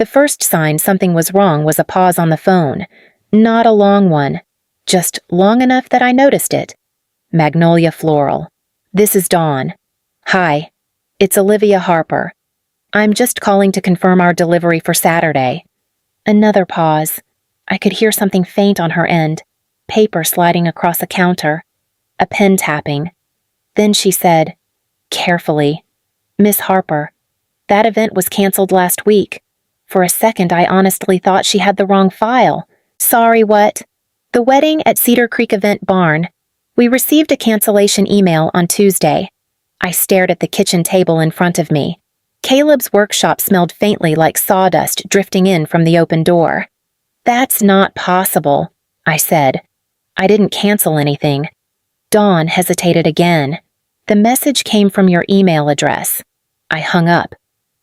The first sign something was wrong was a pause on the phone. Not a long one, just long enough that I noticed it. Magnolia Floral. This is Dawn. Hi, it's Olivia Harper. I'm just calling to confirm our delivery for Saturday. Another pause. I could hear something faint on her end, paper sliding across a counter, a pen tapping. Then she said, carefully, Miss Harper, that event was canceled last week. For a second, I honestly thought she had the wrong file. Sorry, what? The wedding at Cedar Creek Event Barn. We received a cancellation email on Tuesday. I stared at the kitchen table in front of me. Caleb's workshop smelled faintly like sawdust drifting in from the open door. That's not possible, I said. I didn't cancel anything. Dawn hesitated again. The message came from your email address. I hung up.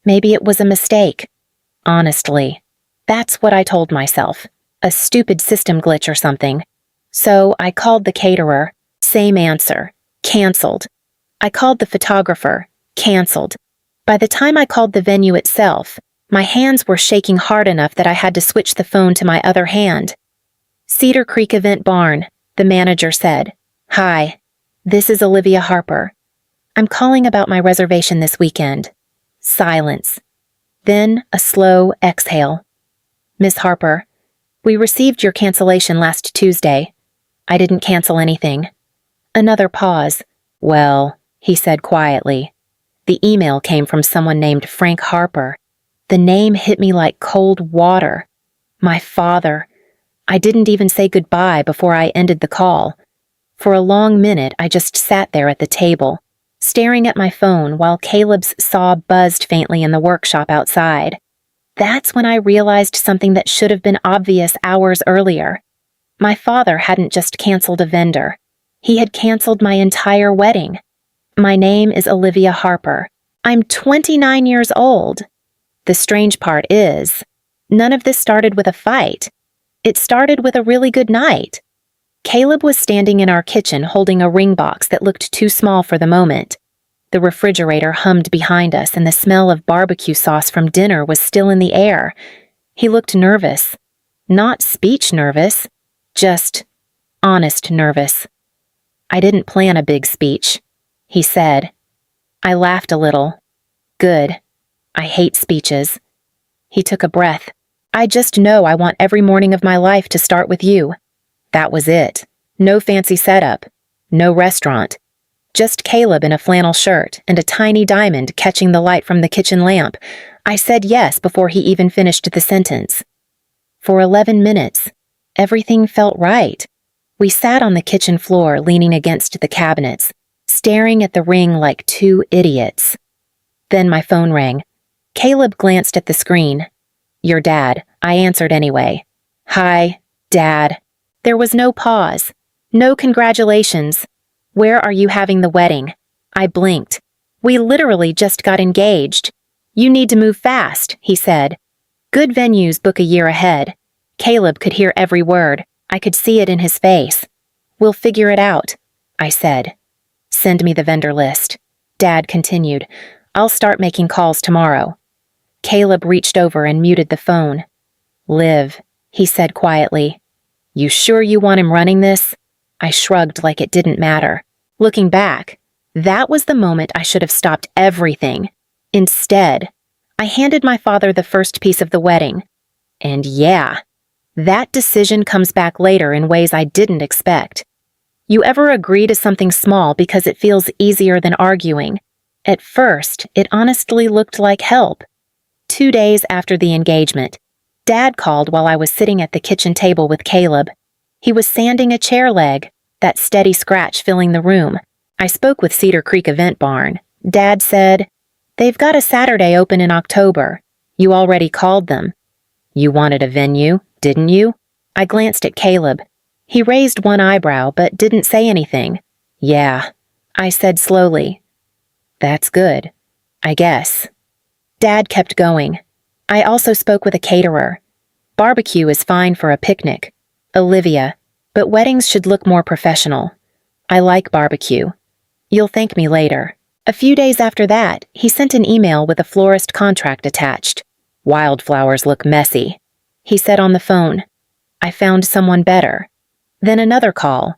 Maybe it was a mistake. Honestly, that's what I told myself. A stupid system glitch or something. So I called the caterer. Same answer. Canceled. I called the photographer. Canceled. By the time I called the venue itself, my hands were shaking hard enough that I had to switch the phone to my other hand. Cedar Creek Event Barn, the manager said. Hi, this is Olivia Harper. I'm calling about my reservation this weekend. Silence. Then a slow exhale. Miss Harper, we received your cancellation last Tuesday. I didn't cancel anything. Another pause. Well, he said quietly. The email came from someone named Frank Harper. The name hit me like cold water. My father. I didn't even say goodbye before I ended the call. For a long minute, I just sat there at the table, staring at my phone while Caleb's saw buzzed faintly in the workshop outside. That's when I realized something that should have been obvious hours earlier. My father hadn't just canceled a vendor. He had canceled my entire wedding. My name is Olivia Harper. I'm 29 years old. The strange part is, none of this started with a fight. It started with a really good night. Caleb was standing in our kitchen holding a ring box that looked too small for the moment. The refrigerator hummed behind us and the smell of barbecue sauce from dinner was still in the air. He looked nervous. Not speech nervous, just honest nervous. I didn't plan a big speech, he said. I laughed a little. Good. I hate speeches. He took a breath. I just know I want every morning of my life to start with you. That was it. No fancy setup. No restaurant. Just Caleb in a flannel shirt and a tiny diamond catching the light from the kitchen lamp. I said yes before he even finished the sentence. For 11 minutes, everything felt right. We sat on the kitchen floor leaning against the cabinets, staring at the ring like two idiots. Then my phone rang. Caleb glanced at the screen. Your dad, I answered anyway. Hi, Dad. There was no pause. No congratulations. Where are you having the wedding? I blinked. We literally just got engaged. You need to move fast, he said. Good venues book a year ahead. Caleb could hear every word. I could see it in his face. We'll figure it out, I said. Send me the vendor list. Dad continued. I'll start making calls tomorrow. Caleb reached over and muted the phone. Liv, he said quietly. You sure you want him running this? I shrugged like it didn't matter. Looking back, that was the moment I should have stopped everything. Instead, I handed my father the first piece of the wedding. And yeah, that decision comes back later in ways I didn't expect. You ever agree to something small because it feels easier than arguing? At first, it honestly looked like help. 2 days after the engagement, Dad called while I was sitting at the kitchen table with Caleb. He was sanding a chair leg, that steady scratch filling the room. I spoke with Cedar Creek Event Barn. Dad said, they've got a Saturday open in October. You already called them. You wanted a venue, didn't you? I glanced at Caleb. He raised one eyebrow but didn't say anything. Yeah, I said slowly. That's good, I guess. Dad kept going. I also spoke with a caterer. Barbecue is fine for a picnic. Olivia, but weddings should look more professional. I like barbecue. You'll thank me later. A few days after that, he sent an email with a florist contract attached. Wildflowers look messy, he said on the phone. I found someone better. Then another call.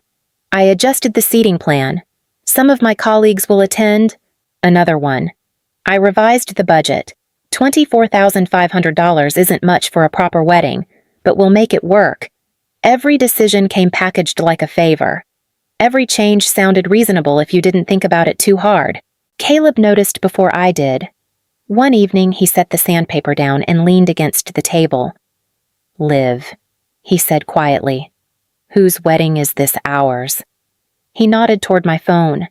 I adjusted the seating plan. Some of my colleagues will attend. Another one. I revised the budget. $24,500 isn't much for a proper wedding, but we'll make it work. Every decision came packaged like a favor. Every change sounded reasonable if you didn't think about it too hard. Caleb noticed before I did. One evening, he set the sandpaper down and leaned against the table. Liv, he said quietly. Whose wedding is this ours? He nodded toward my phone.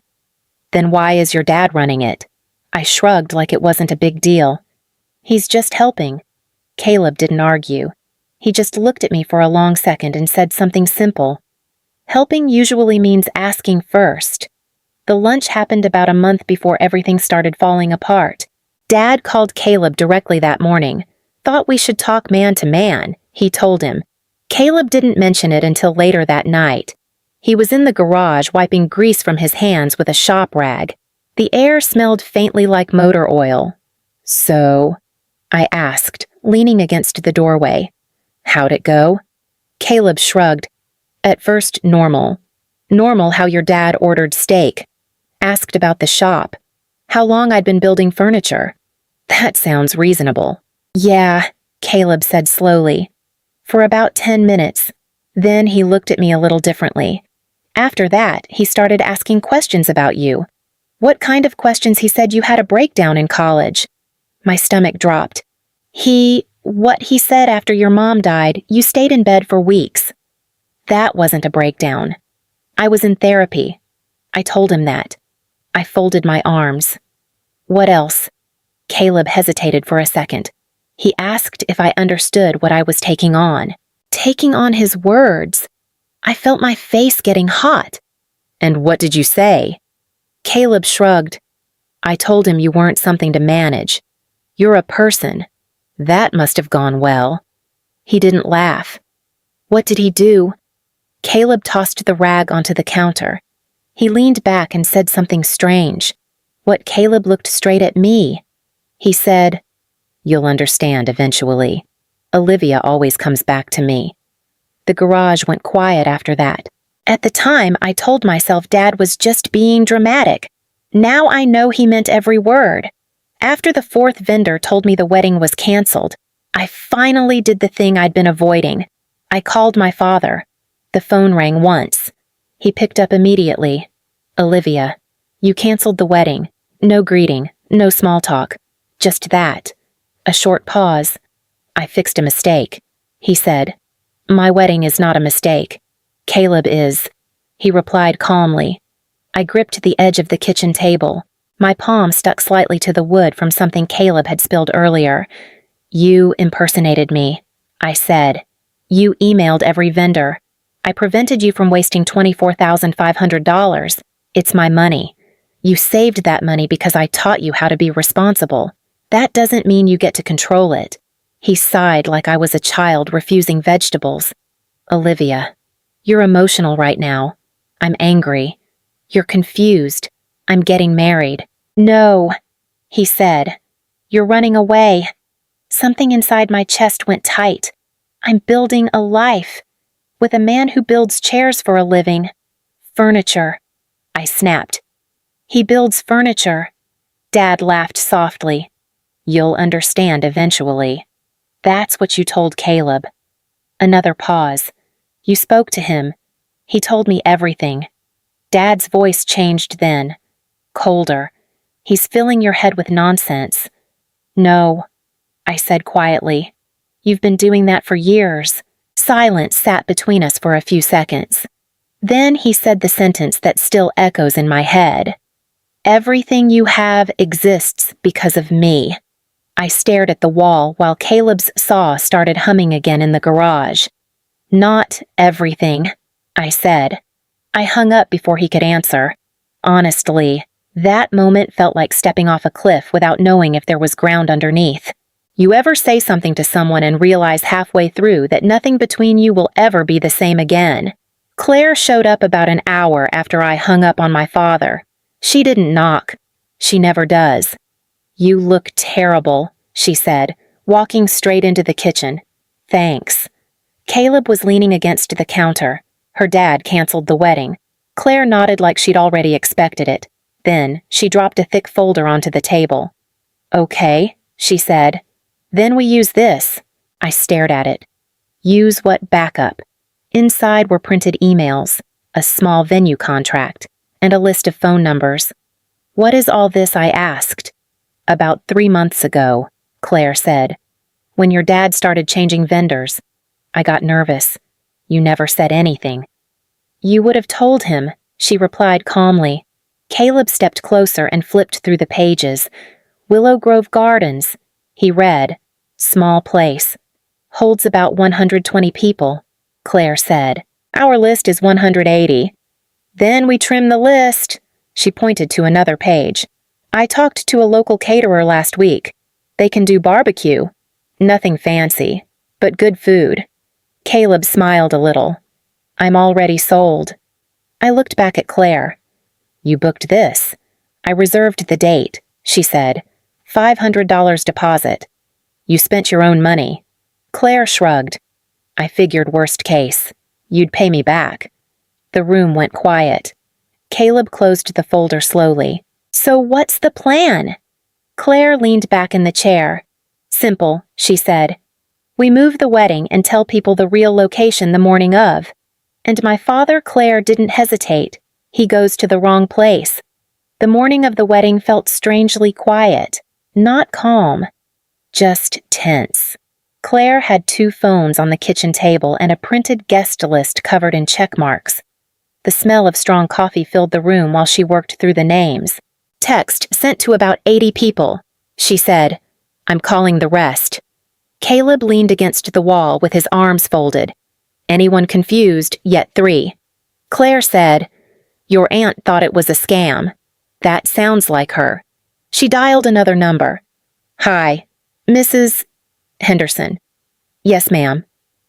Then why is your dad running it? I shrugged like it wasn't a big deal. He's just helping. Caleb didn't argue. He just looked at me for a long second and said something simple. Helping usually means asking first. The lunch happened about a month before everything started falling apart. Dad called Caleb directly that morning. Thought we should talk man to man, he told him. Caleb didn't mention it until later that night. He was in the garage wiping grease from his hands with a shop rag. The air smelled faintly like motor oil. So? I asked, leaning against the doorway. How'd it go? Caleb shrugged. At first, normal. Normal how your dad ordered steak. Asked about the shop. How long I'd been building furniture. That sounds reasonable. Yeah, Caleb said slowly. For about 10 minutes. Then he looked at me a little differently. After that, he started asking questions about you. What kind of questions? He said you had a breakdown in college. My stomach dropped. What he said after your mom died, you stayed in bed for weeks. That wasn't a breakdown. I was in therapy. I told him that. I folded my arms. What else? Caleb hesitated for a second. He asked if I understood what I was taking on. Taking on his words. I felt my face getting hot. And what did you say? Caleb shrugged. I told him you weren't something to manage. You're a person. That must have gone well. He didn't laugh. What did he do? Caleb tossed the rag onto the counter. He leaned back and said something strange. Caleb looked straight at me. He said, You'll understand eventually. Olivia always comes back to me. The garage went quiet after that. At the time, I told myself Dad was just being dramatic. Now I know he meant every word. After the fourth vendor told me the wedding was canceled, I finally did the thing I'd been avoiding. I called my father. The phone rang once. He picked up immediately. Olivia, you canceled the wedding. No greeting, no small talk. Just that. A short pause. I fixed a mistake, he said. My wedding is not a mistake. Caleb is. He replied calmly. I gripped the edge of the kitchen table. My palm stuck slightly to the wood from something Caleb had spilled earlier. You impersonated me, I said. You emailed every vendor. I prevented you from wasting $24,500. It's my money. You saved that money because I taught you how to be responsible. That doesn't mean you get to control it. He sighed like I was a child refusing vegetables. Olivia, you're emotional right now. I'm angry. You're confused. I'm getting married. No, he said. You're running away. Something inside my chest went tight. I'm building a life. With a man who builds chairs for a living. Furniture. I snapped. He builds furniture. Dad laughed softly. You'll understand eventually. That's what you told Caleb. Another pause. You spoke to him. He told me everything. Dad's voice changed then. Colder. He's filling your head with nonsense. No, I said quietly. You've been doing that for years. Silence sat between us for a few seconds. Then he said the sentence that still echoes in my head. Everything you have exists because of me. I stared at the wall while Caleb's saw started humming again in the garage. Not everything, I said. I hung up before he could answer. Honestly, that moment felt like stepping off a cliff without knowing if there was ground underneath. You ever say something to someone and realize halfway through that nothing between you will ever be the same again? Claire showed up about an hour after I hung up on my father. She didn't knock. She never does. You look terrible, she said, walking straight into the kitchen. Thanks. Caleb was leaning against the counter. Her dad canceled the wedding. Claire nodded like she'd already expected it. Then, she dropped a thick folder onto the table. Okay, she said. Then we use this. I stared at it. Use what backup? Inside were printed emails, a small venue contract, and a list of phone numbers. What is all this? I asked. About 3 months ago, Claire said. When your dad started changing vendors. I got nervous. You never said anything. You would have told him, she replied calmly. Caleb stepped closer and flipped through the pages. Willow Grove Gardens. He read. Small place. Holds about 120 people, Claire said. Our list is 180. Then we trim the list. She pointed to another page. I talked to a local caterer last week. They can do barbecue. Nothing fancy, but good food. Caleb smiled a little. I'm already sold. I looked back at Claire. You booked this. I reserved the date, she said. $500 deposit. You spent your own money. Claire shrugged. I figured worst case. You'd pay me back. The room went quiet. Caleb closed the folder slowly. So what's the plan? Claire leaned back in the chair. Simple, she said. We move the wedding and tell people the real location the morning of. And my father, Claire, didn't hesitate. He goes to the wrong place. The morning of the wedding felt strangely quiet, not calm, just tense. Claire had 2 phones on the kitchen table and a printed guest list covered in check marks. The smell of strong coffee filled the room while she worked through the names. Text sent to about 80 people, she said. I'm calling the rest. Caleb leaned against the wall with his arms folded. Anyone confused, yet 3. Claire said, Your aunt thought it was a scam. That sounds like her. She dialed another number. Hi, Mrs. Henderson. Yes, ma'am.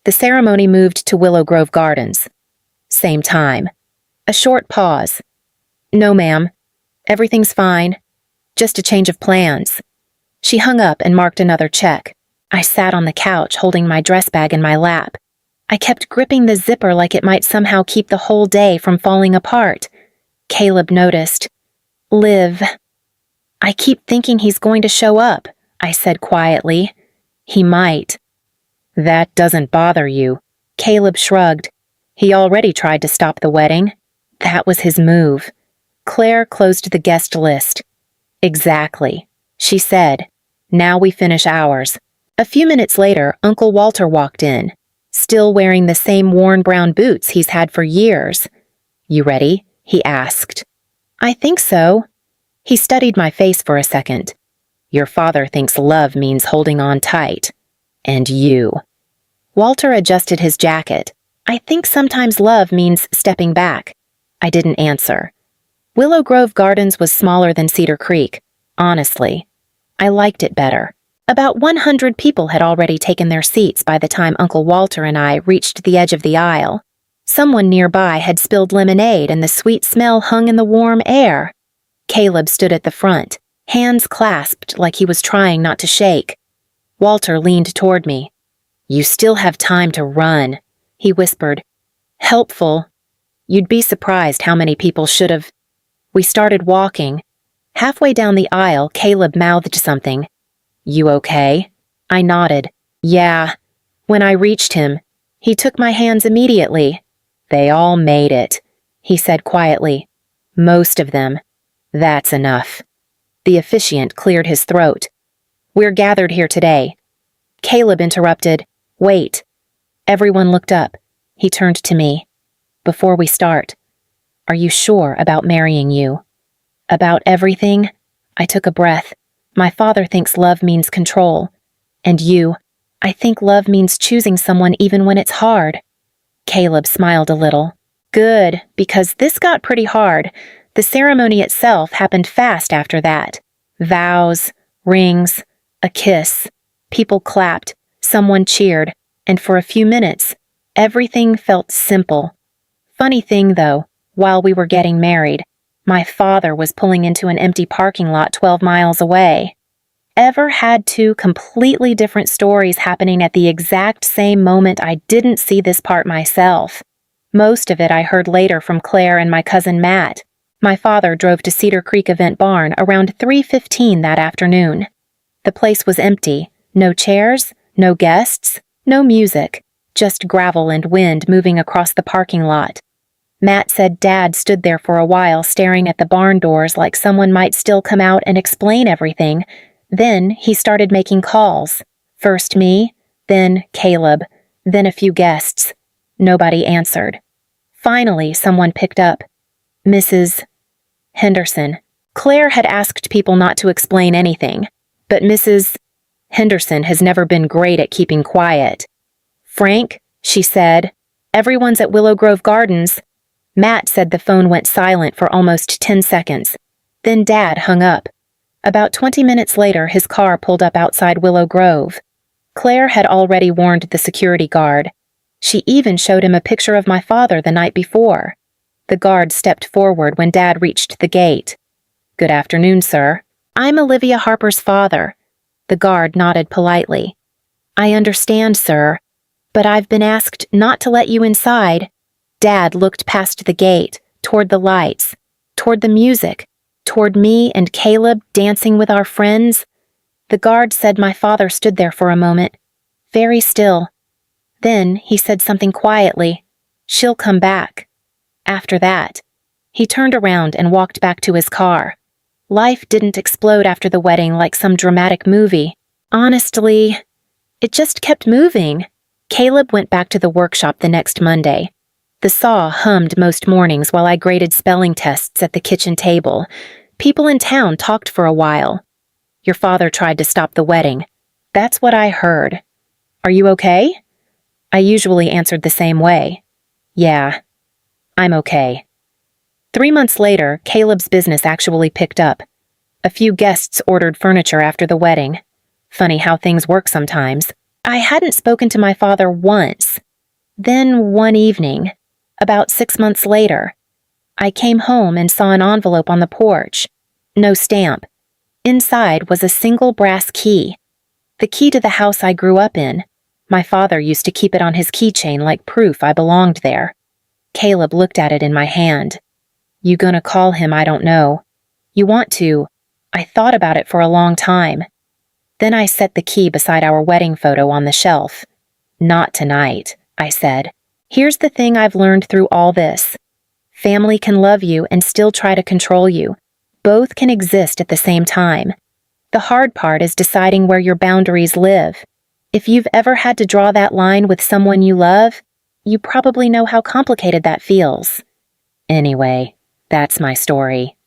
The ceremony moved to Willow Grove Gardens. Same time. A short pause. No, ma'am. Everything's fine. Just a change of plans. She hung up and marked another check. I sat on the couch holding my dress bag in my lap. I kept gripping the zipper like it might somehow keep the whole day from falling apart. Caleb noticed. Liv. I keep thinking he's going to show up, I said quietly. He might. That doesn't bother you. Caleb shrugged. He already tried to stop the wedding. That was his move. Claire closed the guest list. Exactly, she said. Now we finish ours. A few minutes later, Uncle Walter walked in, still wearing the same worn brown boots he's had for years. You ready? He asked. I think so. He studied my face for a second. Your father thinks love means holding on tight. And you. Walter adjusted his jacket. I think sometimes love means stepping back. I didn't answer. Willow Grove Gardens was smaller than Cedar Creek. Honestly, I liked it better. About 100 people had already taken their seats by the time Uncle Walter and I reached the edge of the aisle. Someone nearby had spilled lemonade and the sweet smell hung in the warm air. Caleb stood at the front, hands clasped like he was trying not to shake. Walter leaned toward me. You still have time to run, he whispered. Helpful. You'd be surprised how many people should have. We started walking. Halfway down the aisle, Caleb mouthed something. You okay? I nodded. Yeah. When I reached him, he took my hands immediately. They all made it, he said quietly. Most of them. That's enough. The officiant cleared his throat. We're gathered here today. Caleb interrupted. Wait. Everyone looked up. He turned to me. Before we start, are you sure about marrying you? About everything? I took a breath. My father thinks love means control. And you, I think love means choosing someone even when it's hard. Caleb smiled a little. Good, because this got pretty hard. The ceremony itself happened fast after that. Vows, rings, a kiss. People clapped, someone cheered, and for a few minutes, everything felt simple. Funny thing, though, while we were getting married, my father was pulling into an empty parking lot 12 miles away. ever had two completely different stories happening at the exact same moment, I didn't see this part myself. Most of it I heard later from Claire and my cousin Matt. My father drove to Cedar Creek Event Barn around 3:15 that afternoon. The place was empty. No chairs, no guests, no music, just gravel and wind moving across the parking lot. Matt said Dad stood there for a while staring at the barn doors like someone might still come out and explain everything. Then he started making calls. First me, then Caleb, then a few guests. Nobody answered. Finally, someone picked up. Mrs. Henderson. Claire had asked people not to explain anything, but Mrs. Henderson has never been great at keeping quiet. Frank, she said, everyone's at Willow Grove Gardens. Matt said the phone went silent for almost 10 seconds. Then Dad hung up. About 20 minutes later, his car pulled up outside Willow Grove. Claire had already warned the security guard. She even showed him a picture of my father the night before. The guard stepped forward when Dad reached the gate. "Good afternoon, sir. I'm Olivia Harper's father." The guard nodded politely. "I understand, sir, but I've been asked not to let you inside." Dad looked past the gate, toward the lights, toward the music, toward me and Caleb dancing with our friends. The guard said my father stood there for a moment, very still. Then he said something quietly. "She'll come back." After that, he turned around and walked back to his car. Life didn't explode after the wedding like some dramatic movie. Honestly, it just kept moving. Caleb went back to the workshop the next Monday. The saw hummed most mornings while I graded spelling tests at the kitchen table. People in town talked for a while. "Your father tried to stop the wedding." That's what I heard. "Are you okay?" I usually answered the same way. "Yeah, I'm okay." 3 months later, Caleb's business actually picked up. A few guests ordered furniture after the wedding. Funny how things work sometimes. I hadn't spoken to my father once. Then one evening, about 6 months later, I came home and saw an envelope on the porch. No stamp. Inside was a single brass key. The key to the house I grew up in. My father used to keep it on his keychain like proof I belonged there. Caleb looked at it in my hand. "You gonna call him? I don't know." "You want to?" I thought about it for a long time. Then I set the key beside our wedding photo on the shelf. "Not tonight," I said. "Here's the thing I've learned through all this. Family can love you and still try to control you. Both can exist at the same time. The hard part is deciding where your boundaries live. If you've ever had to draw that line with someone you love, you probably know how complicated that feels. Anyway, that's my story.